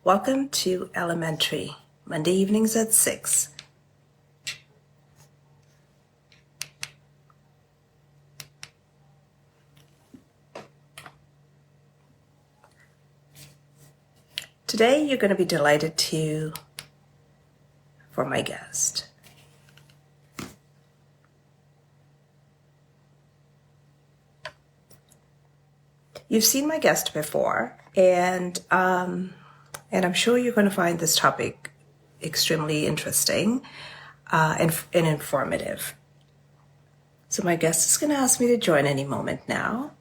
Welcome to Elementary, Monday evenings at 6. Today you're going to be delighted for my guest. You've seen my guest before, and I'm sure you're going to find this topic extremely interesting and informative. So my guest is going to ask me to join any moment now.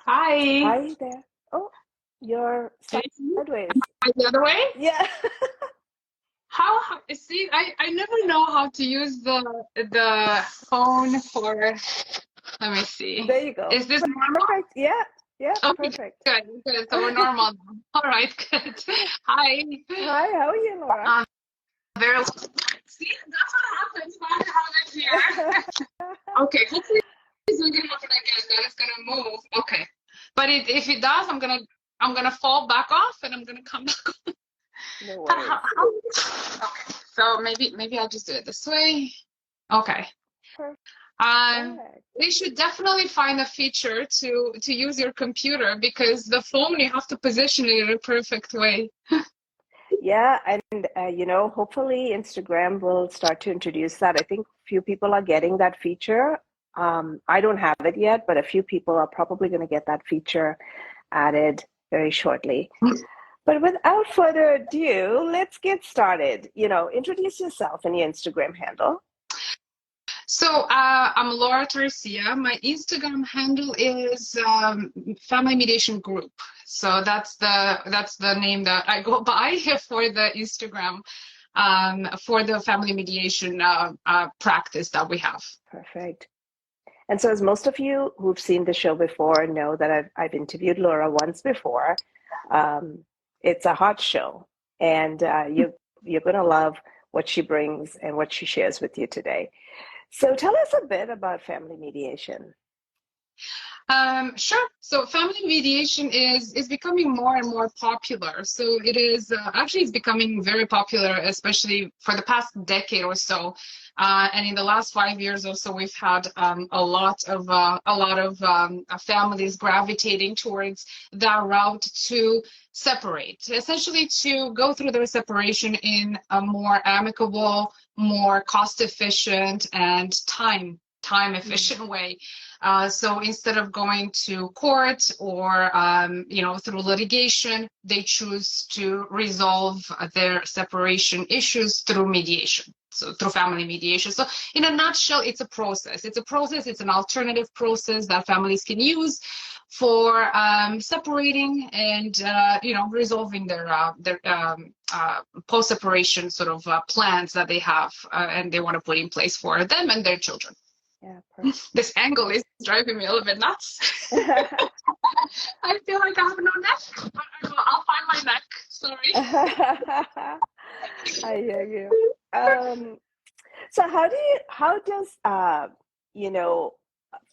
Hi. Hi there. Oh, you're sideways. The other way? Yeah. How see, I never know how to use the phone for, let me see. There you go. Is this normal? Perfect. Yeah, Okay, perfect. good. So we're normal now. All right, good. Hi. Hi, how are you, Laura? Very see, that's what happens when I have it here. Okay, hopefully it's not gonna happen again, that it's gonna move. Okay. But if it does, I'm gonna fall back off and I'm gonna come back on. No worries. Okay, so maybe I'll just do it this way. Okay. Perfect. They should definitely find a feature to use your computer, because the phone, you have to position it in a perfect way. Yeah, and hopefully Instagram will start to introduce that. I think few people are getting that feature. I don't have it yet, but a few people are probably going to get that feature added very shortly. But without further ado, let's get started. Introduce yourself and your Instagram handle. So I'm Laura Tarcia. My Instagram handle is Family Mediation Group. So that's the name that I go by for the Instagram, for the family mediation practice that we have. Perfect. And so, as most of you who've seen the show before know that I've interviewed Laura once before. It's a hot show, and you're going to love what she brings and what she shares with you today. So tell us a bit about family mediation. Sure. So family mediation is becoming more and more popular. So it is actually it's becoming very popular, especially for the past decade or so. And in the last 5 years or so, we've had a lot of families gravitating towards that route to separate, essentially to go through their separation in a more amicable, more cost-efficient, and time efficient way. So instead of going to court or through litigation, they choose to resolve their separation issues through mediation. So through family mediation. So in a nutshell, it's a process. It's an alternative process that families can use for separating and resolving their post-separation sort of plans that they have and they want to put in place for them and their children. Yeah, perfect. This angle is driving me a little bit nuts. I feel like I have no neck, but I'll find my neck. Sorry. I hear you. So how does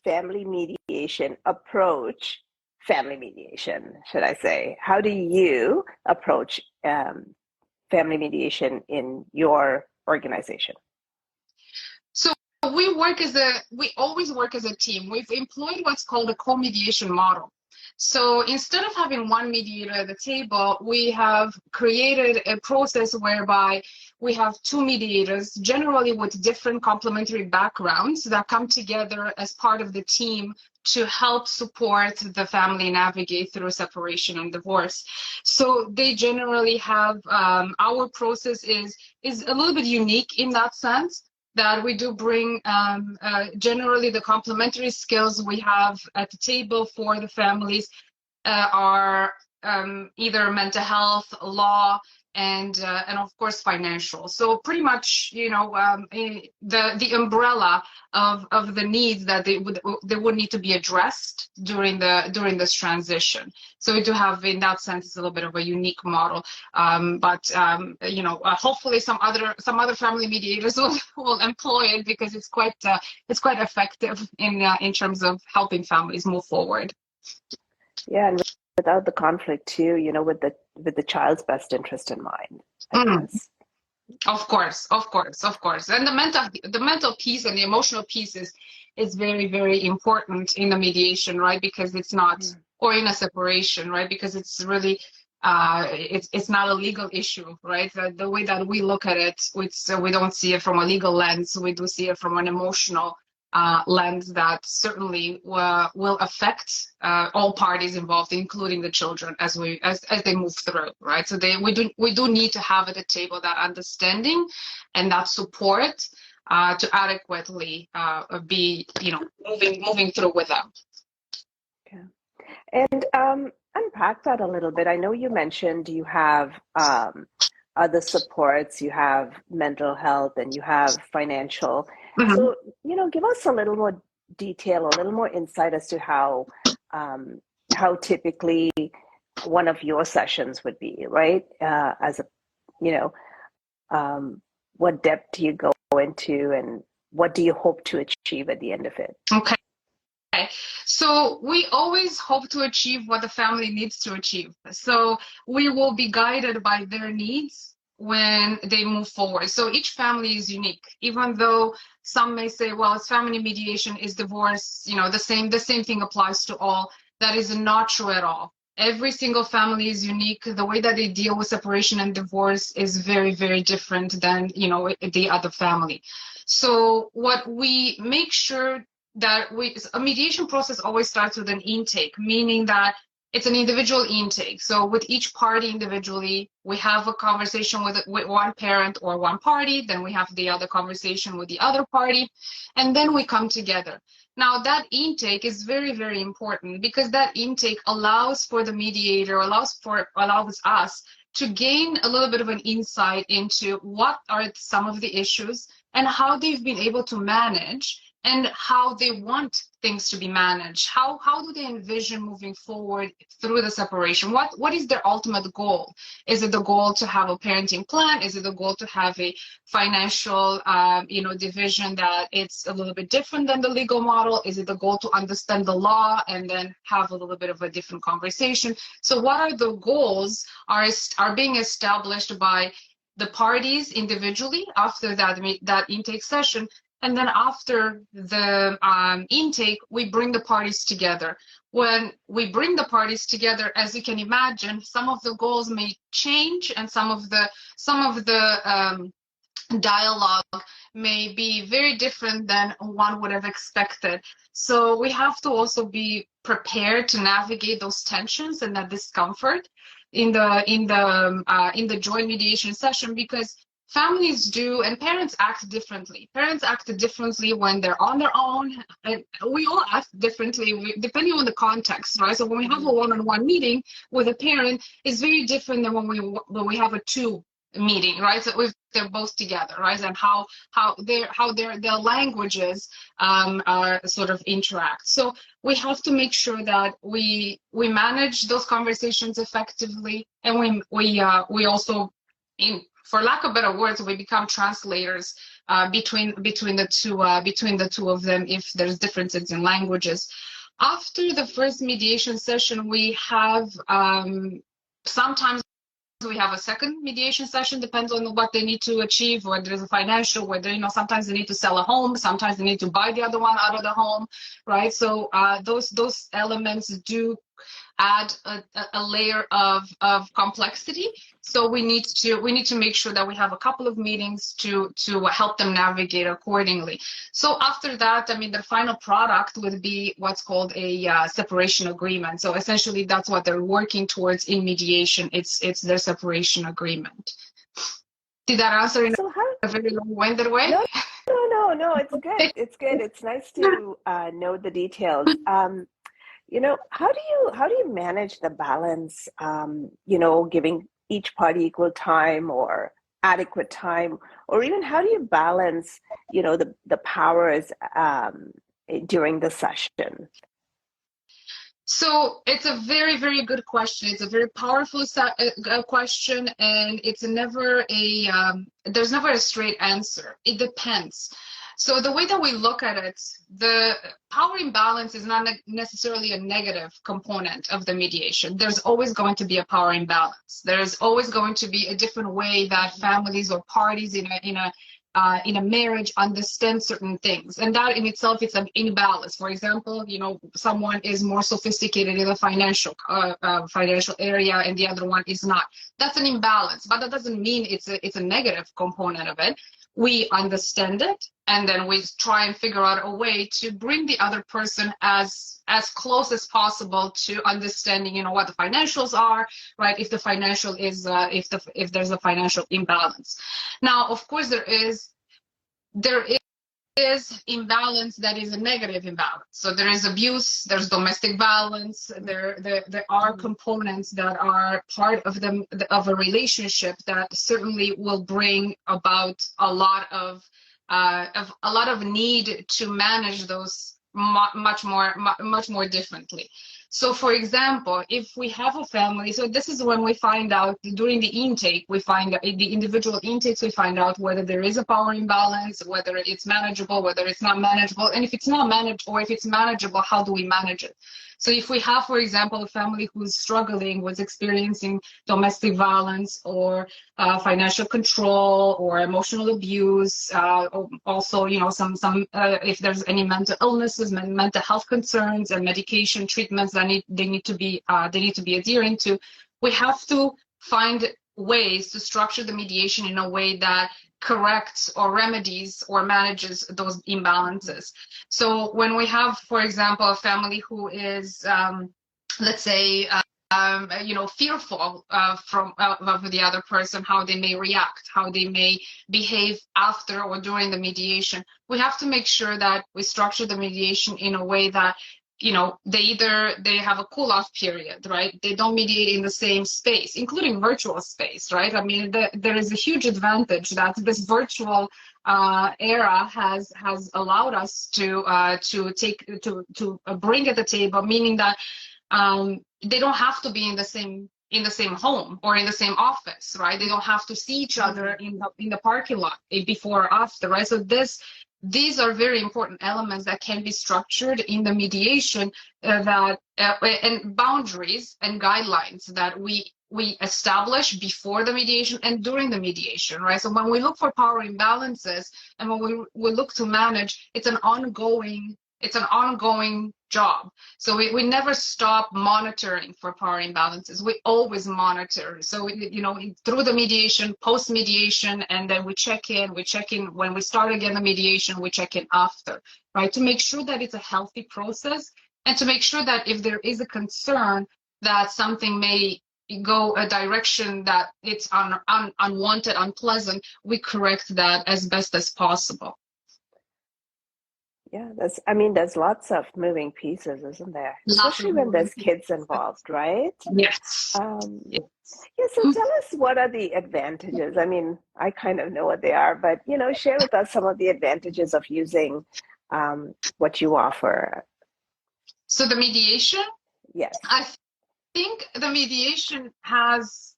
family mediation approach family mediation, should I say? How do you approach family mediation in your organization? So we always work as a team. We've employed what's called a co-mediation model. So instead of having one mediator at the table, we have created a process whereby we have two mediators, generally with different complementary backgrounds, that come together as part of the team to help support the family navigate through separation and divorce. So they generally have, our process is a little bit unique in that sense, that we do bring generally the complementary skills we have at the table for the families are either mental health, law, and of course financial. So pretty much, the umbrella of the needs that they would need to be addressed during this transition. So we do have, in that sense, it's a little bit of a unique model. But hopefully some other family mediators will employ it, because it's quite effective in terms of helping families move forward. Yeah, and without the conflict too, with the child's best interest in mind, I guess. Of course. And the mental piece and the emotional piece is very, very important in the mediation, right? Because it's not, or in a separation, right? Because it's really, it's not a legal issue, right? The way that we look at it, we don't see it from a legal lens. We do see it from an emotional lens that certainly will affect all parties involved, including the children, as they move through, right? So we do need to have at the table that understanding and that support to adequately be moving through with them. Yeah. And unpack that a little bit. I know you mentioned you have other supports, you have mental health, and you have financial. So, give us a little more detail, a little more insight as to how typically one of your sessions would be, right? What depth do you go into, and what do you hope to achieve at the end of it? Okay. So we always hope to achieve what the family needs to achieve. So we will be guided by their needs when they move forward. So each family is unique, even though some may say, well, it's family mediation, is divorce, the same thing applies to all. That is not true at all. Every single family is unique. The way that they deal with separation and divorce is very, very different than, the other family. So what we make sure that a mediation process always starts with an intake, meaning that it's an individual intake. So with each party individually, we have a conversation with one parent or one party, then we have the other conversation with the other party, and then we come together. Now that intake is very, very important, because that intake allows for the mediator, allows us to gain a little bit of an insight into what are some of the issues and how they've been able to manage, and how they want things to be managed. How do they envision moving forward through the separation? What is their ultimate goal? Is it the goal to have a parenting plan? Is it the goal to have a financial division that it's a little bit different than the legal model? Is it the goal to understand the law and then have a little bit of a different conversation? So what are the goals are being established by the parties individually after that intake session? And then after the intake, we bring the parties together. When we bring the parties together, as you can imagine, some of the goals may change, and some of the dialogue may be very different than one would have expected. So we have to also be prepared to navigate those tensions and that discomfort in the joint mediation session, because families do, and parents act differently. Parents act differently when they're on their own, and we all act differently depending on the context, right? So when we have a one-on-one meeting with a parent, it's very different than when we have a two meeting, right? So if they're both together, right? And how their languages sort of interact. So we have to make sure that we manage those conversations effectively, and we also, for lack of better words, we become translators between the two of them if there's differences in languages. After the first mediation session, we have sometimes we have a second mediation session, depends on what they need to achieve, whether there's a financial, whether, sometimes they need to sell a home, sometimes they need to buy the other one out of the home, right? So those elements do add a layer of complexity. So we need to make sure that we have a couple of meetings to help them navigate accordingly. So after that, the final product would be what's called a separation agreement. So essentially, that's what they're working towards in mediation. It's their separation agreement. Did that answer in a very long-winded way? No, it's good. It's good. It's nice to know the details. How do you manage the balance, giving each party equal time or adequate time? Or even how do you balance, the powers during the session? So it's a very, very good question. It's a very powerful question, and it's never there's never a straight answer. It depends. So the way that we look at it, the power imbalance is not necessarily a negative component of the mediation. There's always going to be a power imbalance. There's always going to be a different way that families or parties in a marriage understand certain things, and that in itself is an imbalance. For example, someone is more sophisticated in the financial area and the other one is not. That's an imbalance, but that doesn't mean it's a negative component of it. We understand it, and then we try and figure out a way to bring the other person as close as possible to understanding, what the financials are, right? If the financial is, if there's a financial imbalance. Now, of course, there is imbalance that is a negative imbalance. So there is abuse, there's domestic violence, there are components that are part of a relationship that certainly will bring about a lot of need to manage those much more differently. So, for example, if we have a family, so this is when we find out during the intake, we find the individual intakes, we find out whether there is a power imbalance, whether it's manageable, whether it's not manageable, and if it's not managed or if it's manageable, how do we manage it? So if we have, for example, a family who's struggling with experiencing domestic violence or financial control or emotional abuse, also, some if there's any mental illnesses, mental health concerns, and medication treatments that they need to be adhering to, we have to find ways to structure the mediation in a way that corrects or remedies or manages those imbalances. So when we have, for example, a family who is, let's say, fearful from of the other person, how they may react, how they may behave after or during the mediation, we have to make sure that we structure the mediation in a way that they have a cool-off period, right? They don't mediate in the same space, including virtual space, right? I mean, there is a huge advantage that this virtual era has allowed us to bring at the table, meaning that they don't have to be in the same home or in the same office, right? They don't have to see each other in the parking lot before or after, right? So these are very important elements that can be structured in the mediation, and boundaries and guidelines that we establish before the mediation and during the mediation, right? So when we look for power imbalances and when we look to manage, it's an ongoing job. So we never stop monitoring for power imbalances. We always monitor. So, through the mediation, post-mediation, and then we check in when we start again the mediation, we check in after, right? To make sure that it's a healthy process and to make sure that if there is a concern that something may go a direction that it's unwanted, unpleasant, we correct that as best as possible. Yeah, there's lots of moving pieces, isn't there? Especially when there's kids involved, right? Yes. Yeah, so tell us, what are the advantages? I mean, I kind of know what they are, but, share with us some of the advantages of using what you offer. So the mediation? Yes. I think the mediation has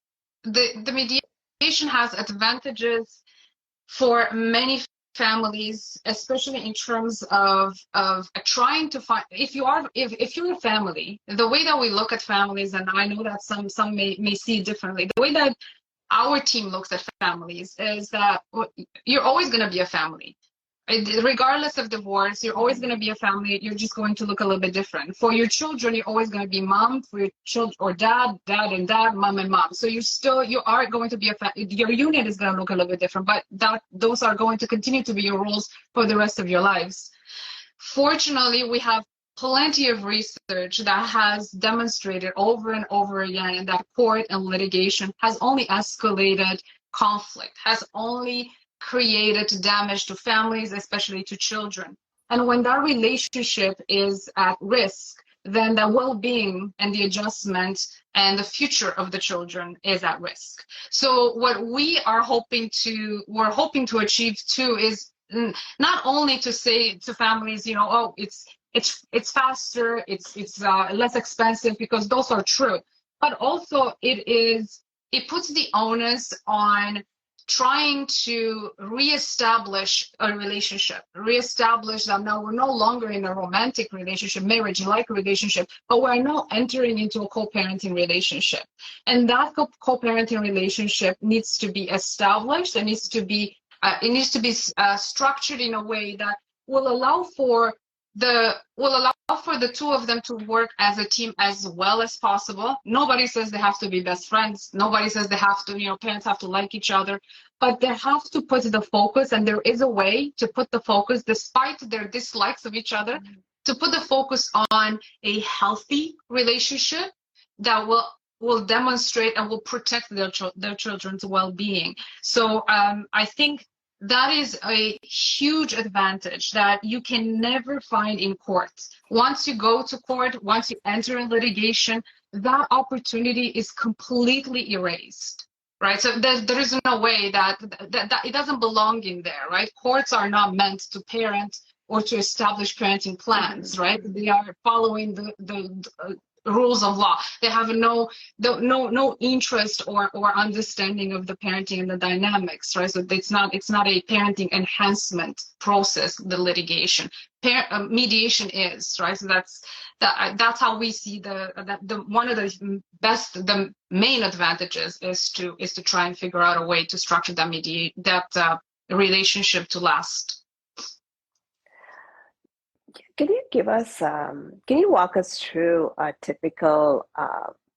advantages for many families, especially in terms of trying to find, if you're a family, the way that we look at families, and I know that some may see it differently, the way that our team looks at families is that you're always going to be a family. Regardless of divorce, you're always going to be a family. You're just going to look a little bit different. For your children, you're always going to be mom. For your children, or dad and dad, mom and mom. So you are going to be your unit is going to look a little bit different, but those are going to continue to be your roles for the rest of your lives. Fortunately, we have plenty of research that has demonstrated over and over again that court and litigation has only escalated conflict, has only created damage to families, especially to children. And when that relationship is at risk, then the well-being and the adjustment and the future of the children is at risk. So what we're hoping to achieve too is not only to say to families, oh, it's faster, it's less expensive, because those are true, but also it puts the onus on trying to reestablish a relationship, reestablish that now we're no longer in a romantic relationship, marriage-like relationship, but we're now entering into a co-parenting relationship. And that co-parenting relationship needs to be established, and needs to be structured in a way that will allow for the two of them to work as a team as well as possible. Nobody says they have to be best friends. Nobody says they have to, parents have to like each other, but they have to put the focus, and there is a way to put the focus, despite their dislikes of each other, to put the focus on a healthy relationship that will demonstrate and will protect their children's well-being. So I think that is a huge advantage that you can never find in courts. Once you go to court, once you enter in litigation, that opportunity is completely erased, right? So there is no way that it doesn't belong in there, right? Courts are not meant to parent or to establish parenting plans, right? They are following the rules of law. They have no interest or understanding of the parenting and the dynamics, right? So it's not a parenting enhancement process, the litigation. Mediation is, right? So that's how we see the one of the main advantages is to try and figure out a way to structure that relationship to last. Can you walk us through a typical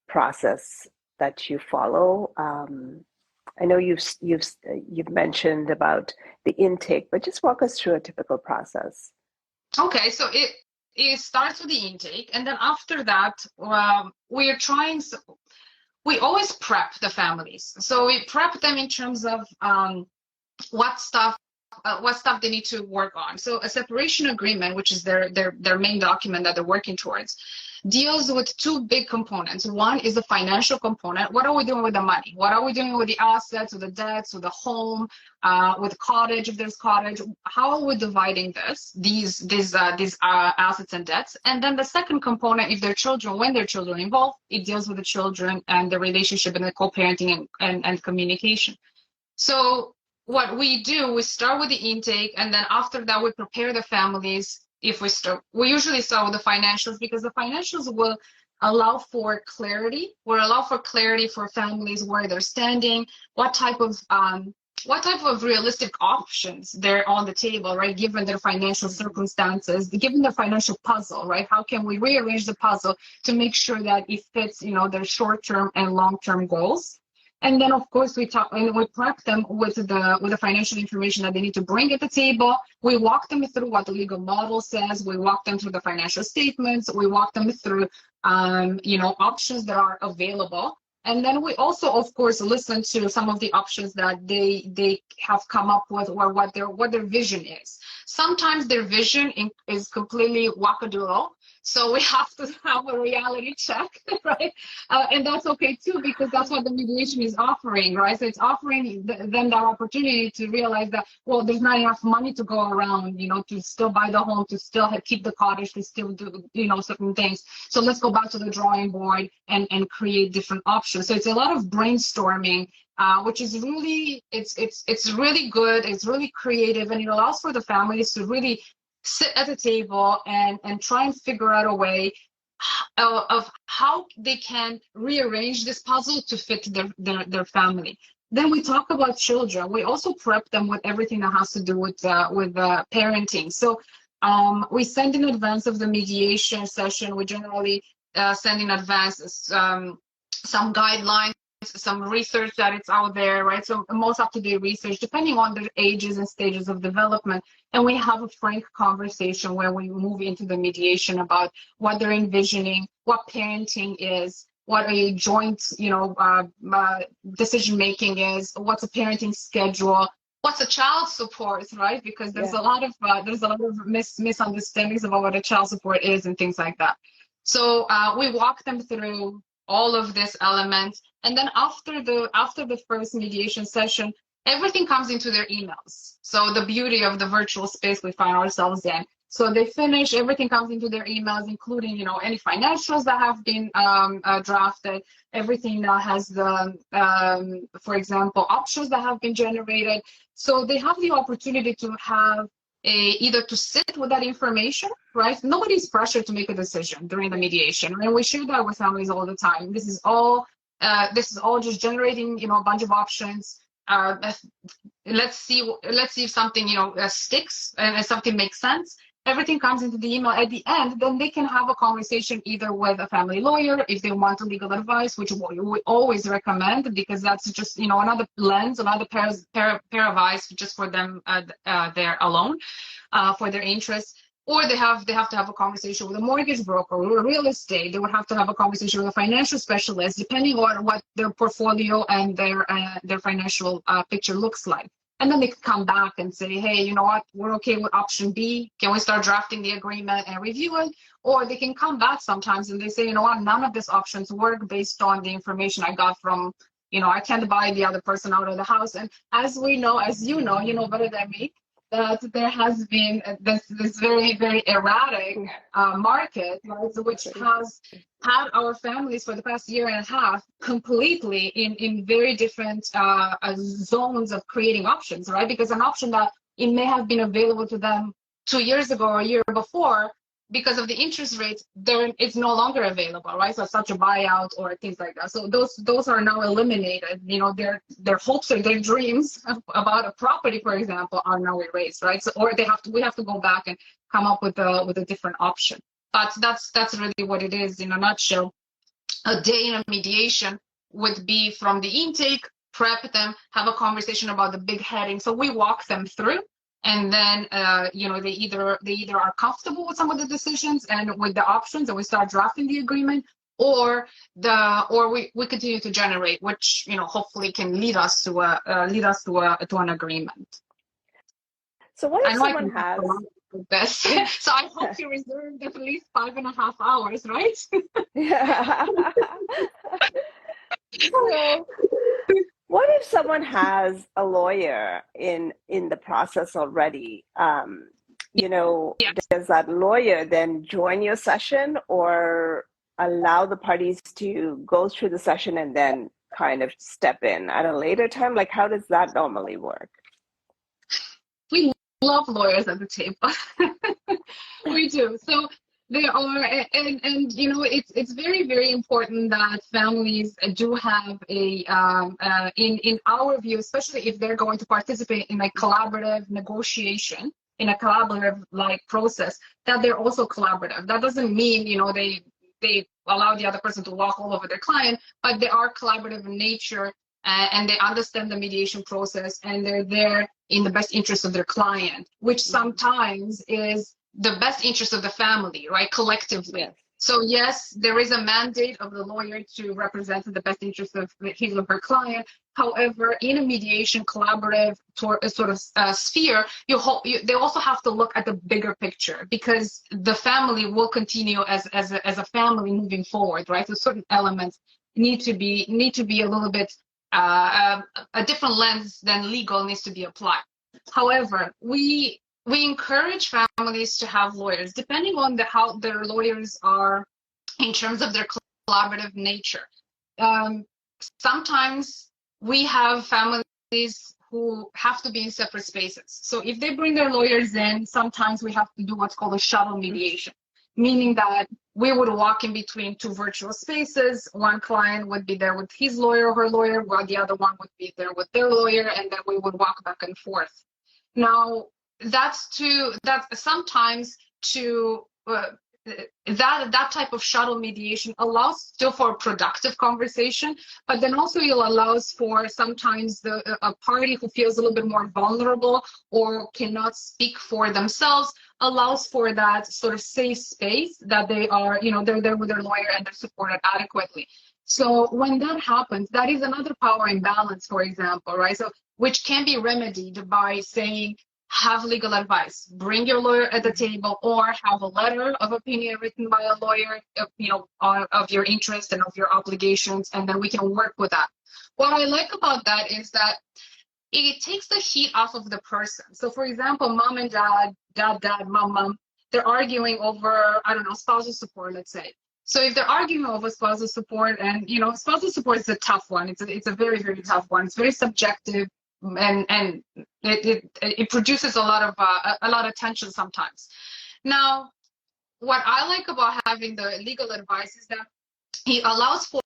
process that you follow? I know you've mentioned about the intake, but just walk us through a typical process. Okay, so it starts with the intake, and then after that, we always prep the families. So we prep them in terms of what stuff they need to work on. So a separation agreement, which is their main document that they're working towards, deals with two big components. One is the financial component. What are we doing with the money? What are we doing with the assets, with the debts, with the home, with cottage, if there's cottage? How are we dividing these assets and debts? And then the second component, if when their children involved, it deals with the children and the relationship and the co-parenting and communication. So what we do, we start with the intake, and then after that, we prepare the families. We usually start with the financials, because the financials will allow for clarity. Will allow for clarity for families where they're standing, what type of realistic options they're on the table, right? Given their financial circumstances, given their financial puzzle, right? How can we rearrange the puzzle to make sure that it fits, their short-term and long-term goals? And then, of course, we prep them with the financial information that they need to bring at the table. We walk them through what the legal model says. We walk them through the financial statements. We walk them through, options that are available. And then we also, of course, listen to some of the options that they have come up with, or what their vision is. Sometimes their vision is completely wackadoodle. So we have to have a reality check, right? And that's okay too, because that's what the mediation is offering, right? So it's offering them that opportunity to realize that, well, there's not enough money to go around, to still buy the home, to still keep the cottage, to still do, certain things. So let's go back to the drawing board and create different options. So it's a lot of brainstorming, which is really, it's really good. It's really creative, and it allows for the families to really sit at the table and try and figure out a way of how they can rearrange this puzzle to fit their family. Then we talk about children. We also prep them with everything that has to do with parenting. So we send in advance of the mediation session. We generally send in advance some guidelines, some research that it's out there, right? So most up-to-date research, depending on their ages and stages of development. And we have a frank conversation where we move into the mediation about what they're envisioning, what parenting is, what a joint, decision-making is, what's a parenting schedule, what's a child support, right? Because there's a lot of misunderstandings about what a child support is and things like that. So we walk them through all of these elements, and then after the first mediation session, everything comes into their emails. So the beauty of the virtual space we find ourselves in. So they finish, everything comes into their emails, including, any financials that have been drafted, everything that has the, for example, options that have been generated. So they have the opportunity to have either to sit with that information, right? Nobody's pressured to make a decision during the mediation, and we share that with families all the time. This is all just generating, a bunch of options. Let's see if something, sticks and something makes sense. Everything comes into the email at the end. Then they can have a conversation either with a family lawyer if they want legal advice, which we always recommend, because that's just, another lens, another pair of eyes just for them there alone for their interests. Or they have to have a conversation with a mortgage broker or real estate. They would have to have a conversation with a financial specialist, depending on what their portfolio and their financial picture looks like. And then they could come back and say, hey, you know what, we're okay with option B. Can we start drafting the agreement and review it? Or they can come back sometimes and they say, you know what, none of these options work based on the information I got from, I can't buy the other person out of the house. And as you know better than me, that there has been this very, very erratic market, right, which has had our families for the past year and a half completely in very different zones of creating options, right? Because an option that it may have been available to them 2 years ago or a year before, because of the interest rates, it's no longer available, right? So such a buyout or things like that. So those are now eliminated. Their hopes or their dreams about a property, for example, are now erased, right? So we have to go back and come up with a different option. But that's really what it is in a nutshell. A day in a mediation would be from the intake, prep them, have a conversation about the big heading. So we walk them through. And then, they either are comfortable with some of the decisions and with the options, and we start drafting the agreement, or we continue to generate, which hopefully can lead us to an agreement. So what if someone has this? So I hope you reserved at least 5.5 hours, right? Yeah. So, what if someone has a lawyer in the process already? Yes. Does that lawyer then join your session or allow the parties to go through the session and then kind of step in at a later time? Like, how does that normally work? We love lawyers at the table. We do. So there are, and it's very, very important that families do have in our view, especially if they're going to participate in a collaborative negotiation, in a collaborative process, that they're also collaborative. That doesn't mean, they allow the other person to walk all over their client, but they are collaborative in nature, and they understand the mediation process, and they're there in the best interest of their client, which sometimes is the best interest of the family, right, collectively. Yes. So yes, there is a mandate of the lawyer to represent the best interest of his or her client. However, in a mediation collaborative sphere, they also have to look at the bigger picture, because the family will continue as a family moving forward, right? So certain elements need to be a little bit a different lens than legal needs to be applied. However, we encourage families to have lawyers, depending on how their lawyers are in terms of their collaborative nature. Sometimes we have families who have to be in separate spaces. So if they bring their lawyers in, sometimes we have to do what's called a shuttle mediation, meaning that we would walk in between two virtual spaces. One client would be there with his lawyer or her lawyer, while the other one would be there with their lawyer, and then we would walk back and forth. Now, that type of shuttle mediation allows still for a productive conversation, but then also it allows for sometimes a party who feels a little bit more vulnerable or cannot speak for themselves, allows for that sort of safe space that they are, they're there with their lawyer and they're supported adequately. So when that happens, that is another power imbalance, for example, right? So which can be remedied by saying, have legal advice. Bring your lawyer at the table, or have a letter of opinion written by a lawyer, of your interest and of your obligations, and then we can work with that. What I like about that is that it takes the heat off of the person. So for example, mom and dad, mom, they're arguing over, I don't know, spousal support, let's say. So if they're arguing over spousal support, and spousal support is a tough one. It's a very, very tough one. It's very subjective, and it produces a lot of tension sometimes. Now, what I like about having the legal advice is that it allows for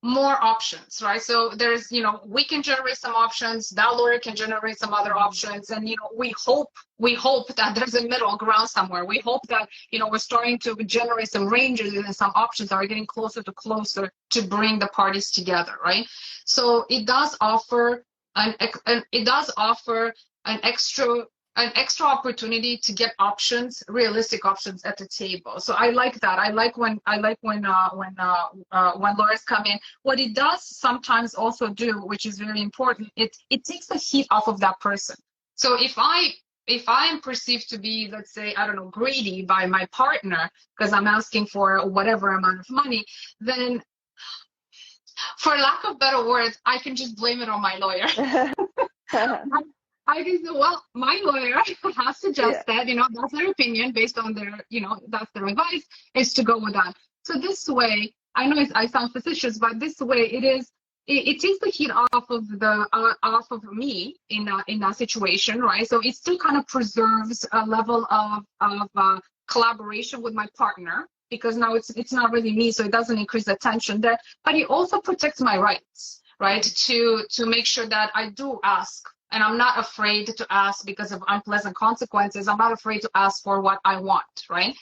more options, right? So there's, we can generate some options, that lawyer can generate some other options, and we hope that there's a middle ground somewhere. We hope that we're starting to generate some ranges and some options that are getting closer to bring the parties together, right? So it does offer an extra opportunity to get options, realistic options at the table. So I like that. I like when lawyers come in. What it does sometimes also do, which is very important, it takes the heat off of that person. So if I am perceived to be, let's say, I don't know, greedy by my partner because I'm asking for whatever amount of money, then for lack of better words, I can just blame it on my lawyer. I can say, well, my lawyer has suggested, that's their opinion based on their, that's their advice, is to go with that. So this way, I know I sound facetious, but this way it takes the heat off of me in that situation, right? So it still kind of preserves a level of collaboration with my partner, because now it's not really me, so it doesn't increase the tension there. But it also protects my rights, right? To make sure that I do ask. And I'm not afraid to ask because of unpleasant consequences. I'm not afraid to ask for what I want, right?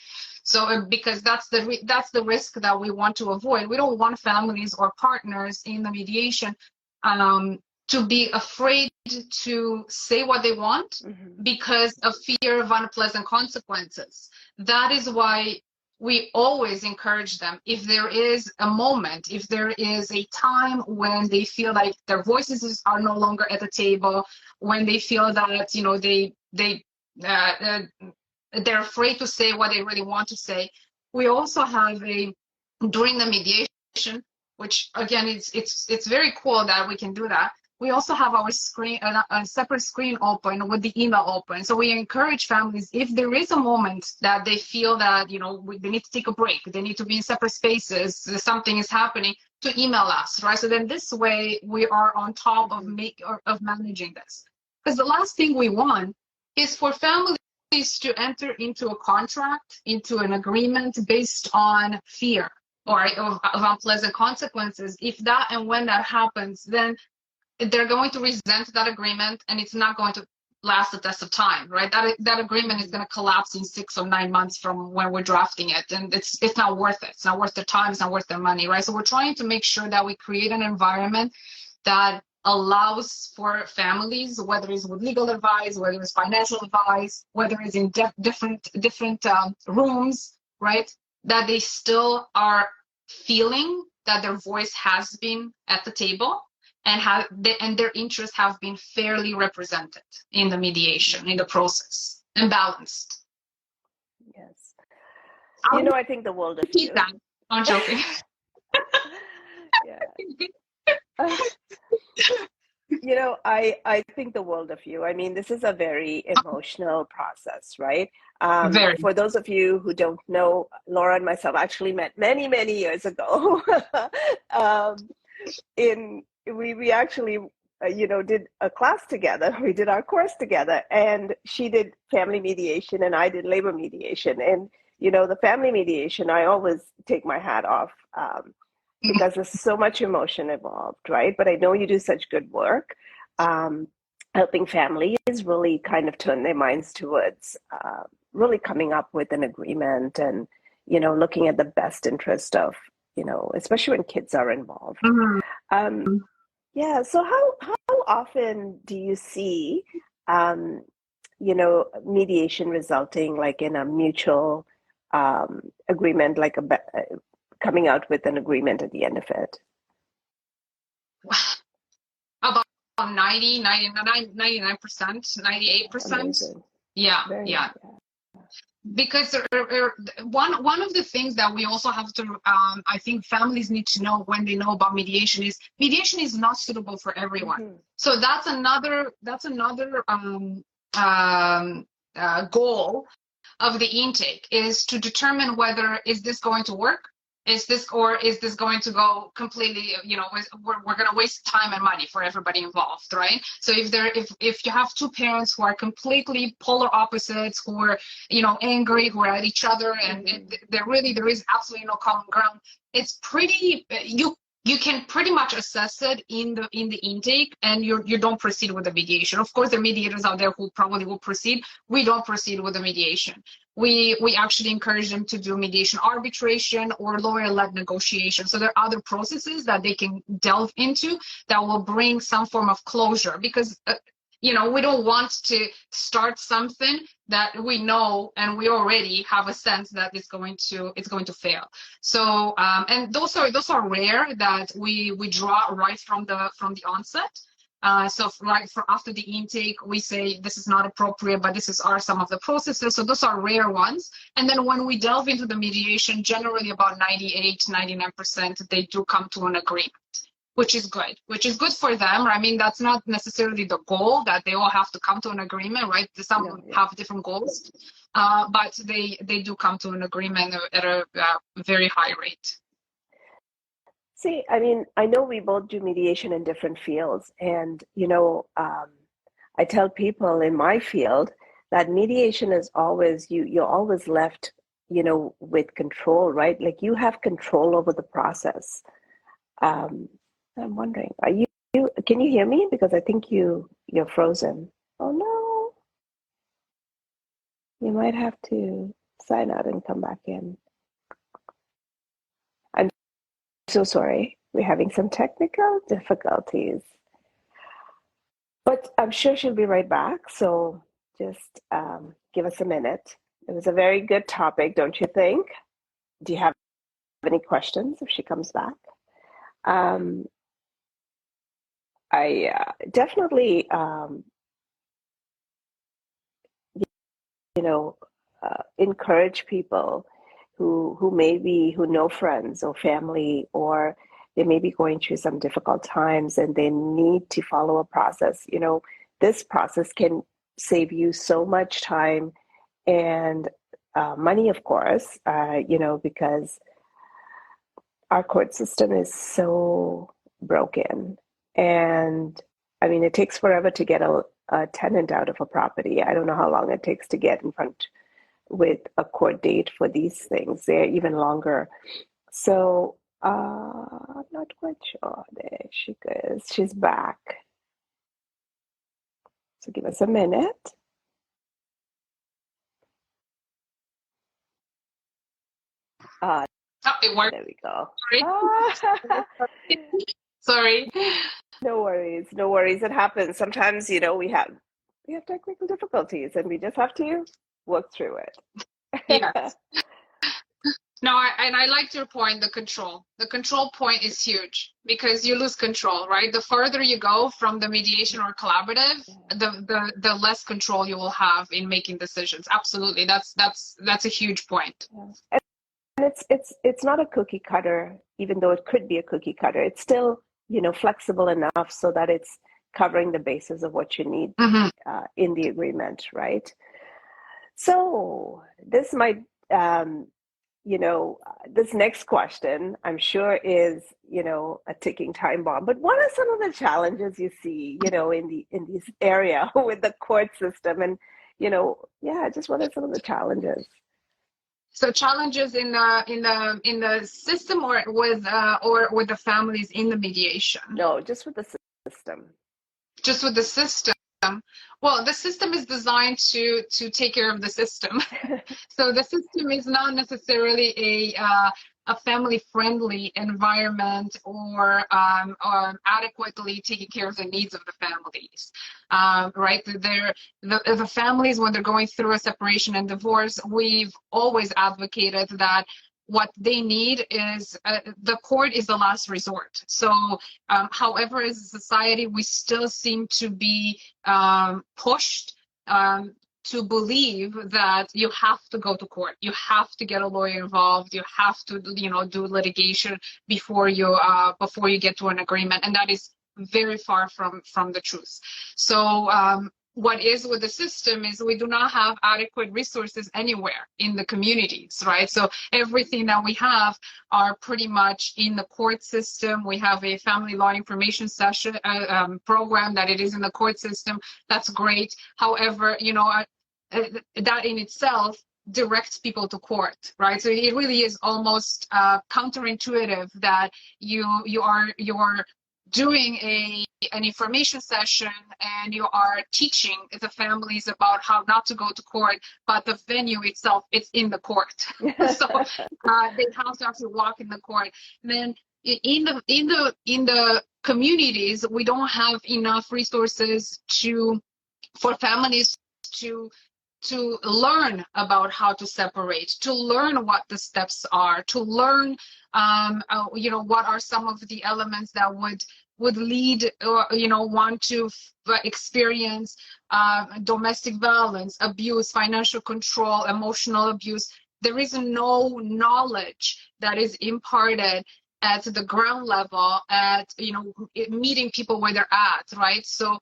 So because that's the risk that we want to avoid. We don't want families or partners in the mediation to be afraid to say what they want because of fear of unpleasant consequences. That is why we always encourage them, if there is a moment, if there is a time when they feel like their voices are no longer at the table, when they feel that they're afraid to say what they really want to say. We also have during the mediation, which again it's very cool that we can do that. We also have our screen, a separate screen open with the email open. So we encourage families, if there is a moment that they feel that, they need to take a break, they need to be in separate spaces, something is happening, to email us, right? So then this way we are on top of managing this. Because the last thing we want is for families to enter into a contract, into an agreement based on fear or of unpleasant consequences. If that and when that happens, then they're going to resent that agreement, and it's not going to last the test of time, right? That agreement is going to collapse in 6 or 9 months from when we're drafting it, and it's not worth it. It's not worth their time. It's not worth their money, right? So we're trying to make sure that we create an environment that allows for families, whether it's with legal advice, whether it's financial advice, whether it's in different rooms, right? That they still are feeling that their voice has been at the table, and their interests have been fairly represented in the mediation, in the process, and balanced. Yes. I think the world of you. That. I'm joking. Yeah. I think the world of you. I mean, this is a very emotional process, right? For those of you who don't know, Laura and myself actually met many, many years ago. We actually, did a class together. We did our course together, and she did family mediation and I did labor mediation. And, the family mediation, I always take my hat off because there's so much emotion involved, right? But I know you do such good work helping families really kind of turn their minds towards really coming up with an agreement and, looking at the best interest of, especially when kids are involved. Yeah. So how often do you see, mediation resulting like in a mutual agreement, like coming out with an agreement at the end of it? 90, 99%, 98%. Amazing. Yeah, Very, yeah. Because one of the things that we also have to, I think families need to know when they know about mediation is not suitable for everyone. Mm-hmm. So that's another goal of the intake, is to determine whether is this going to work, is this going to go completely, we're going to waste time and money for everybody involved, right? So if you have two parents who are completely polar opposites, who are angry, who are at each other, and there is absolutely no common ground, it's pretty you can pretty much assess it in the intake, and you don't proceed with the mediation. Of course, there are mediators out there who probably will proceed. We don't proceed with the mediation. We actually encourage them to do mediation arbitration or lawyer-led negotiation. So there are other processes that they can delve into that will bring some form of closure, because we don't want to start something that we know and we already have a sense that it's going to fail. So and those are rare, that we draw right from the onset. So right after the intake, we say this is not appropriate, but this are some of the processes. So those are rare ones. And then when we delve into the mediation, generally about 98-99%, they do come to an agreement, which is good for them. I mean, that's not necessarily the goal, that they all have to come to an agreement, right? Some have different goals, but they do come to an agreement at a very high rate. See, I mean, I know we both do mediation in different fields, and I tell people in my field that mediation is always, you're always left, with control, right? Like, you have control over the process. I'm wondering, can you hear me? Because I think you're frozen. Oh no. You might have to sign out and come back in. I'm so sorry. We're having some technical difficulties. But I'm sure she'll be right back. So just give us a minute. It was a very good topic, don't you think? Do you have any questions if she comes back? I definitely, encourage people who know friends or family, or they may be going through some difficult times and they need to follow a process. This process can save you so much time and money, of course, because our court system is so broken. And I mean, it takes forever to get a tenant out of a property. I don't know how long it takes to get in front with a court date for these things. They're even longer. So I'm not quite sure. There she goes. She's back. So give us a minute. It worked. There we go. Sorry. No worries. It happens. Sometimes, we have technical difficulties and we just have to work through it. Yes. No, I liked your point, the control. The control point is huge, because you lose control, right? The further you go from the mediation or collaborative, the less control you will have in making decisions. Absolutely. That's a huge point. Yeah. And it's not a cookie cutter, even though it could be a cookie cutter. It's still, flexible enough so that it's covering the basis of what you need in the agreement, right? So this might, this next question, I'm sure, is, a ticking time bomb. But what are some of the challenges you see, in this area with the court system? And, just what are some of the challenges? So challenges in the system, or with the families in the mediation? No, just with the system. Just with the system. Well, the system is designed to take care of the system. So the system is not necessarily a family-friendly environment, or adequately taking care of the needs of the families, right? The families, when they're going through a separation and divorce, we've always advocated that what they need is the court is the last resort. So however, as a society, we still seem to be pushed to believe that you have to go to court, you have to get a lawyer involved, you have to, you know, do litigation before you get to an agreement, and that is very far from the truth. So what is with the system is we do not have adequate resources anywhere in the communities, right? So everything that we have are pretty much in the court system. We have a family law information session program that it is in the court system. That's great. However, you know, that in itself directs people to court, right? So it really is almost counterintuitive that you are doing an information session and you are teaching the families about how not to go to court, but the venue itself, it's in the court. So they have to actually walk in the court. And then in the communities, we don't have enough resources for families to learn about how to separate, to learn what the steps are, to learn you know, what are some of the elements that would lead you know, one to experience domestic violence, abuse, financial control, emotional abuse. There is no knowledge that is imparted at the ground level, at, you know, meeting people where they're at, right? So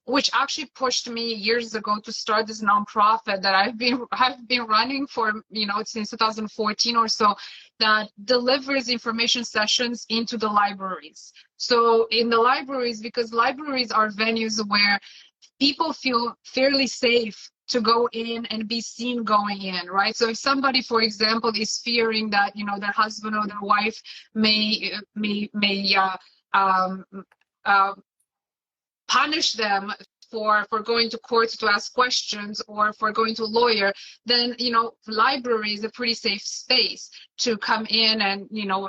which actually pushed me years ago to start this nonprofit that I've been running for, you know, since 2014 or so, that delivers information sessions into the libraries. So in the libraries, because libraries are venues where people feel fairly safe to go in and be seen going in, right? So if somebody, for example, is fearing that, you know, their husband or their wife may punish them for going to courts to ask questions or for going to a lawyer, then, you know, library is a pretty safe space to come in and, you know,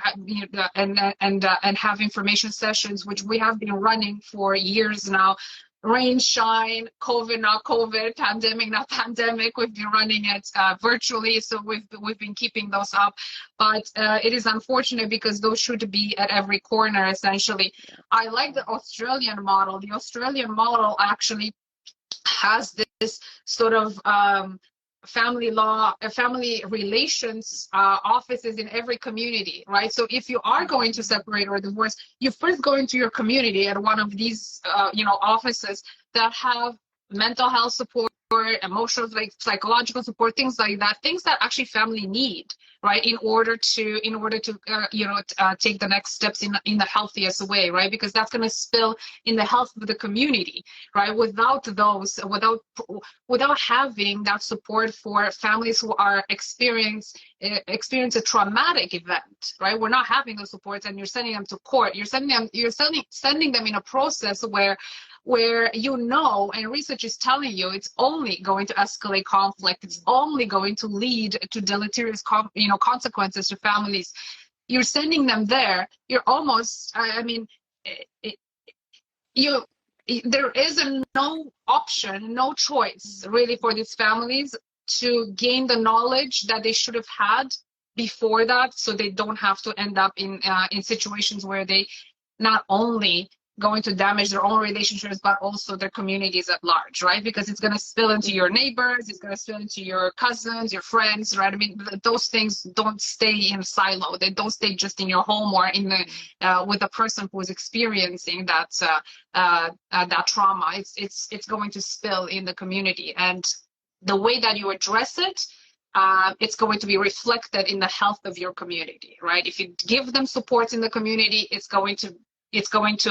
and have information sessions, which we have been running for years now. Rain, shine, COVID, not COVID, pandemic, not pandemic. We've been running it virtually, so we've been keeping those up. But it is unfortunate because those should be at every corner, essentially. I like the Australian model. The Australian model actually has this sort of family law, family relations offices in every community, right? So if you are going to separate or divorce, you first go into your community at one of these, you know, offices that have mental health support, emotional, like psychological support, things like that, things that actually family need, right, in order to you know, take the next steps in the healthiest way, right? Because that's going to spill in the health of the community, right? Without those, without having that support for families who are experience a traumatic event, right? We're not having those supports, and you're sending them to court. You're sending them in a process where, you know, and research is telling you it's only going to escalate conflict. It's only going to lead to deleterious, you know, consequences to families. You're sending them there. You're almost, I mean, there is no option, no choice really for these families to gain the knowledge that they should have had before that, so they don't have to end up in situations where they not only going to damage their own relationships, but also their communities at large, right? Because it's going to spill into your neighbors, it's going to spill into your cousins, your friends, right? I mean, those things don't stay in a silo. They don't stay just in your home or in the with the person who is experiencing that trauma. It's going to spill in the community, and the way that you address it, it's going to be reflected in the health of your community, right? If you give them support in the community, it's going to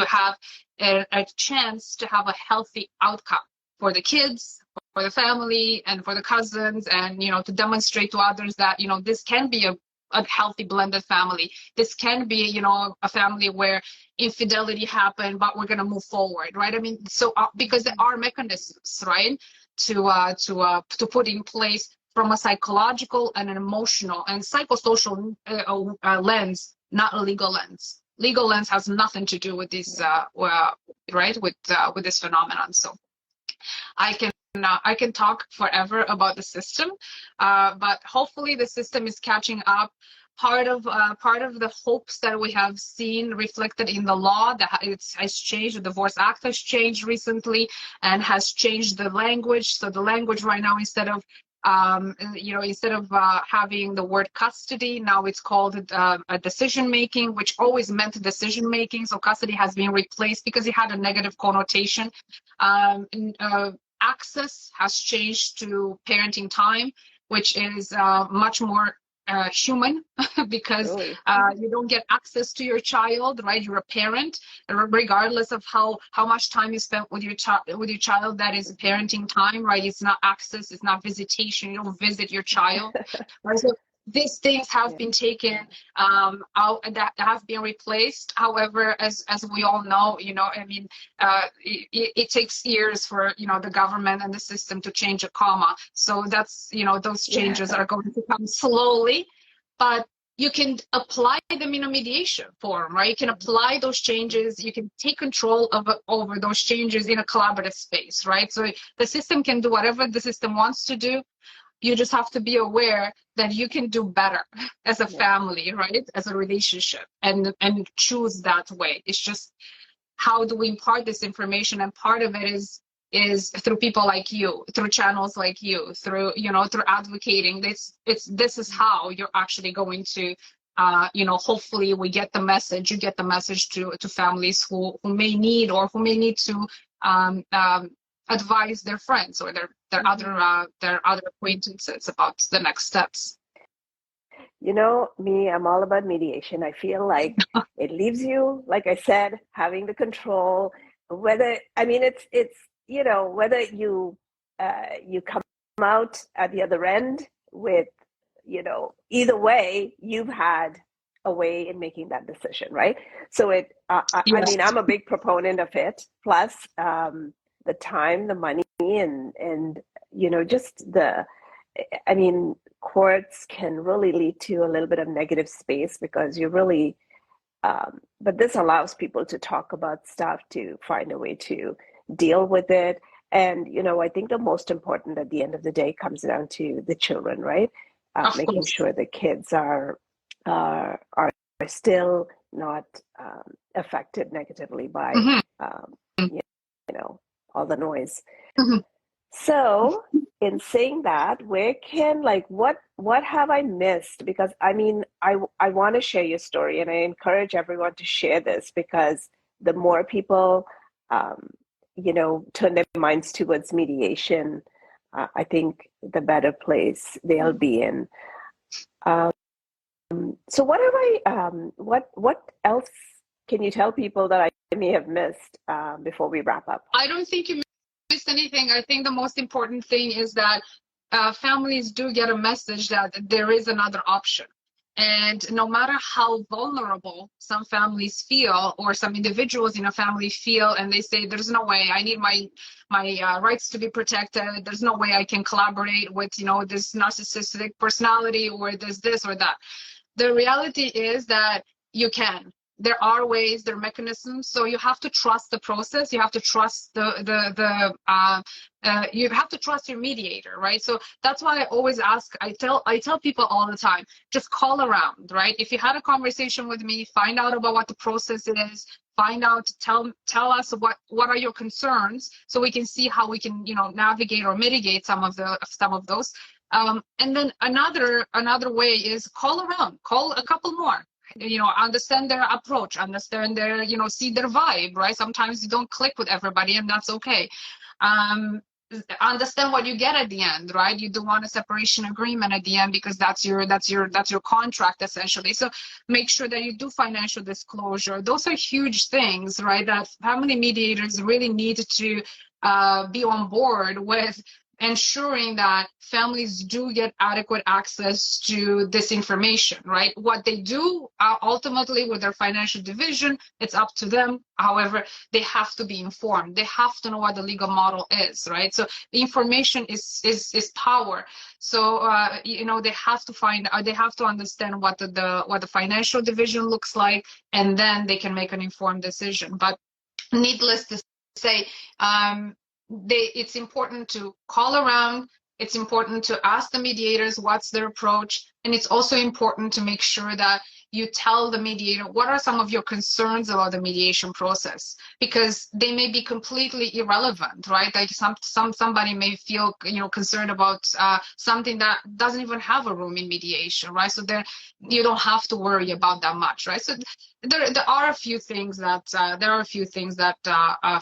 have a chance to have a healthy outcome for the kids, for the family, and for the cousins, and, you know, to demonstrate to others that, you know, this can be a healthy blended family. This can be, you know, a family where infidelity happened, but we're going to move forward, right? I mean, so because there are mechanisms, right, to put in place from a psychological and an emotional and psychosocial lens, not a legal lens. Legal lens has nothing to do with this, right, with this phenomenon. So I can I can talk forever about the system, but hopefully the system is catching up. Part of the hopes that we have seen reflected in the law that has changed. The Divorce Act has changed recently and has changed the language. So the language right now, instead of having the word custody, now it's called a decision making, which always meant decision making. So custody has been replaced because it had a negative connotation. Access has changed to parenting time, which is much more human because Really? You don't get access to your child, right? You're a parent, regardless of how much time you spent with your child. That is parenting time, right? It's not access, it's not visitation. You don't visit your child, right? So these things have been taken out, that have been replaced. However, as we all know, I mean, it takes years for the government and the system to change a comma. So that's those changes are going to come slowly, but you can apply them in a mediation forum, right? You can apply those changes. You can take control over those changes in a collaborative space, right? So the system can do whatever the system wants to do. You just have to be aware that you can do better as a family, right? As a relationship, and choose that way. It's just, how do we impart this information? And part of it is through people like you, through channels like you, through through advocating. This is how you're actually going to hopefully we get the message. You get the message to families who may need to advise their friends or their other acquaintances about the next steps. Me, I'm all about mediation. I feel like it leaves you, like I said, having the control. Whether it's whether you come out at the other end with either way, you've had a way in making that decision, right? So I mean, I'm a big proponent of it. Plus, the time, the money, and just courts can really lead to a little bit of negative space because you really, but this allows people to talk about stuff, to find a way to deal with it. And, I think the most important at the end of the day comes down to the children, right? Making sure the kids are still not affected negatively by, all the noise. Mm-hmm. So in saying that, where can, what have I missed? Because I want to share your story, and I encourage everyone to share this, because the more people, turn their minds towards mediation, I think the better place they'll be in. So what have what else can you tell people that I may have missed before we wrap up? I don't think you missed anything. I think the most important thing is that families do get a message that there is another option. And no matter how vulnerable some families feel, or some individuals in a family feel, and they say, there's no way, I need my rights to be protected. There's no way I can collaborate with, this narcissistic personality, or this or that. The reality is that you can. There are ways, there are mechanisms. So you have to trust the process. You have to trust you have to trust your mediator, right? So that's why I always ask. I tell people all the time, just call around, right? If you had a conversation with me, find out about what the process is. Find out, tell us what are your concerns, so we can see how we can navigate or mitigate some of those. And then another way is call around, call a couple more. Understand their approach, understand their, see their vibe, right? Sometimes you don't click with everybody, and that's okay. Understand what you get at the end, right? You don't want a separation agreement at the end, because that's your contract, essentially. So make sure that you do financial disclosure. Those are huge things, right? That family mediators really need to be on board with, ensuring that families do get adequate access to this information, right? What they do ultimately with their financial division, it's up to them. However, they have to be informed. They have to know what the legal model is, right? So the information is power. So they have to understand what the financial division looks like, and then they can make an informed decision. But needless to say, it's important to call around. It's important to ask the mediators what's their approach. And it's also important to make sure that you tell the mediator what are some of your concerns about the mediation process, because they may be completely irrelevant, right? Like somebody may feel, concerned about something that doesn't even have a room in mediation, right? So there you don't have to worry about that much, right? So there are a few things that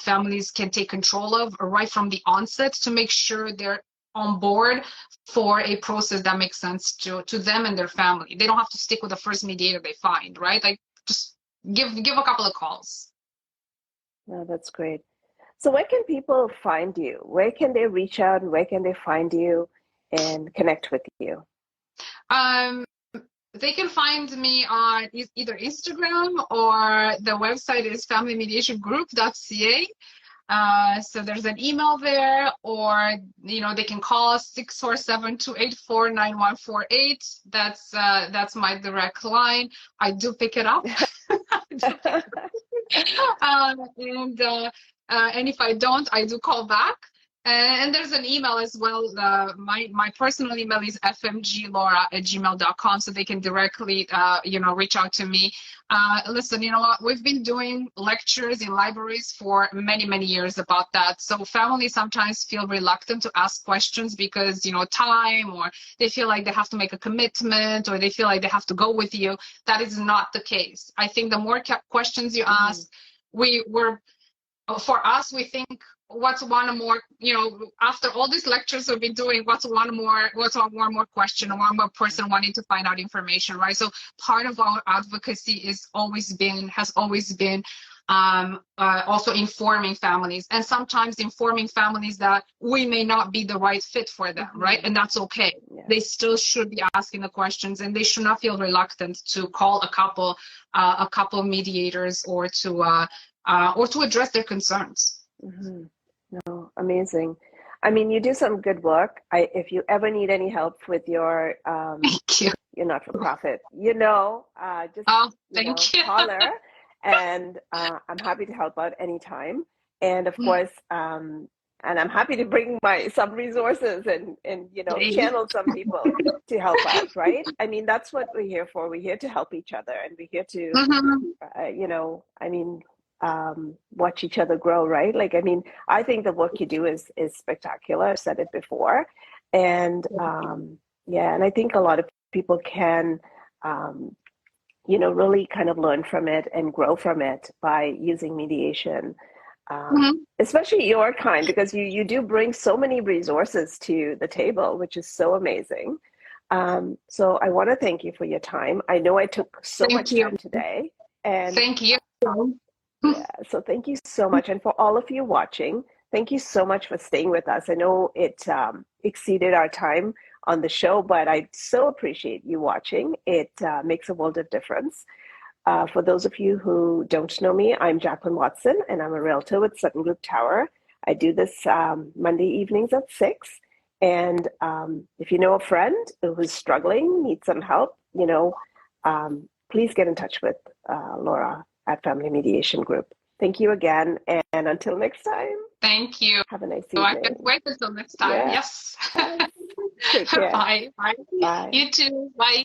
families can take control of right from the onset to make sure they're on board for a process that makes sense to them and their family. They don't have to stick with the first mediator they find, right? Like just give a couple of calls. No, that's great. So where can people find you? Where can they reach out and where can they find you and connect with you? They can find me on either Instagram, or the website is familymediationgroup.ca. So there's an email there, or they can call 647-284-9148. That's my direct line. I do pick it up. And if I don't, I do call back. And there's an email as well. My personal email is fmglaura@gmail.com, so they can directly, reach out to me. Listen, you know what? We've been doing lectures in libraries for many, many years about that. So families sometimes feel reluctant to ask questions because, time, or they feel like they have to make a commitment, or they feel like they have to go with you. That is not the case. I think the more questions you ask, for us, we think, what's one more, after all these lectures we've been doing, what's one more question, or one more person wanting to find out information, right? So part of our advocacy has always been also informing families, and sometimes informing families that we may not be the right fit for them, right? And that's okay. Yeah. They still should be asking the questions, and they should not feel reluctant to call a couple mediators, or to address their concerns. No, amazing. I mean, you do some good work. If you ever need any help with your your not-for-profit, just holler, and I'm happy to help out anytime. And of course, and I'm happy to bring some resources and channel some people to help out, right? I mean, that's what we're here for. We're here to help each other, and we're here to, watch each other grow, right? Like, I mean, I think the work you do is spectacular. I've said it before. And and I think a lot of people can, really kind of learn from it and grow from it by using mediation, especially your kind, because you do bring so many resources to the table, which is so amazing. So I want to thank you for your time. I know I took so much time today. And thank you. Yeah, so thank you so much. And for all of you watching, thank you so much for staying with us. I know it exceeded our time on the show, but I so appreciate you watching. It makes a world of difference. For those of you who don't know me, I'm Jacqueline Watson, and I'm a realtor with Sutton Group Tower. I do this Monday evenings at 6. And if you know a friend who's struggling, needs some help, please get in touch with Laura at Family Mediation Group. Thank you again, and until next time. Thank you. Have a nice evening. I can't wait until next time. Yes. Take care. Bye. Bye. Bye. You too. Bye.